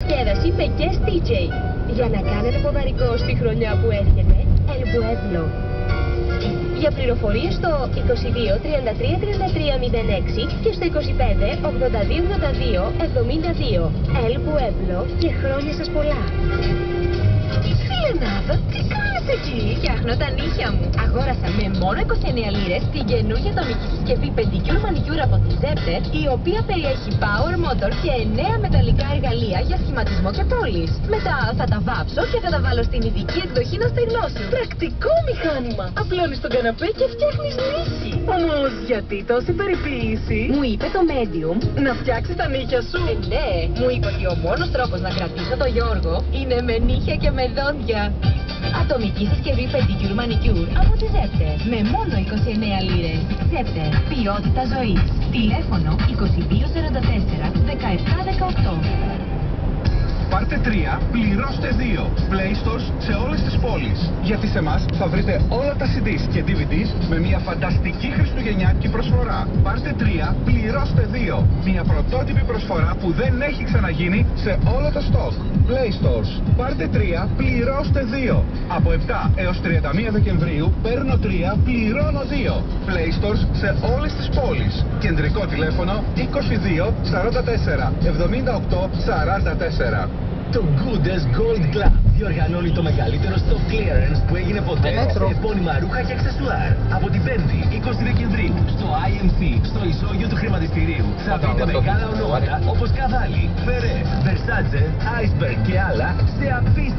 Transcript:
διασκέδαση με guest DJ. Για να κάνετε ποδαρικό στη χρονιά που έρχεται, El Pueblo. Για πληροφορίες στο 22 33 33 06 και στο 25 82 82 72. El Pueblo και χρόνια σας πολλά. Φιλενάδα, τι κάνεις εκεί? Φτιάχνω τα νύχια μου. Αγόρασα με μόνο 29 λίρες την καινούργια ατομική συσκευή pedicure manicure από τη Zepter, η οποία περιέχει power motor και 9 μεταλλικά εργαλεία για σχηματισμό και πόλεις. Μετά θα τα βάψω και θα τα βάλω στην ειδική εκδοχή να στεγνώσουν. Πρακτικό μηχάνημα! Απλώνεις τον καναπέ και φτιάχνεις νύχη. Όμως γιατί τόση περιποίηση? Μου είπε το Medium να φτιάξει τα νύχια σου. Ναι, μου είπε ότι ο μόνος τρόπος να κρατήσω το Γιώργο είναι με νύχια και με δόντια. Ατομική συσκευή pedicure manicure από τη Zepter με μόνο 29 λίρες. Zepter, ποιότητα ζωής. Τηλέφωνο 2244 1718. Πάρτε 3, πληρώστε 2. Play Stores σε όλες τις πόλεις. Γιατί σε εμάς θα βρείτε όλα τα CDs και DVDs με μια φανταστική χριστουγεννιάτικη προσφορά. Πάρτε 3, πληρώστε 2. Μια πρωτότυπη προσφορά που δεν έχει ξαναγίνει σε όλο το stock. Play Stores. Πάρτε 3, πληρώστε 2. Από 7 έως 31 Δεκεμβρίου παίρνω 3, πληρώνω 2. Play Stores σε όλες τις πόλεις. Κεντρικό τηλέφωνο 22 44 78 44. Το Goodest Gold Club διοργανώνει το μεγαλύτερο stock clearance που έγινε ποτέ σε επώνυμα ρούχα και αξεσουάρ. Από την 5η 20 Δεκεμβρίου στο IMC, στο ισόγειο του χρηματιστηρίου, θα βρείτε μεγάλα ονόματα όπως Cavalli, Ferré, Versace, Iceberg και άλλα σε απίστευτα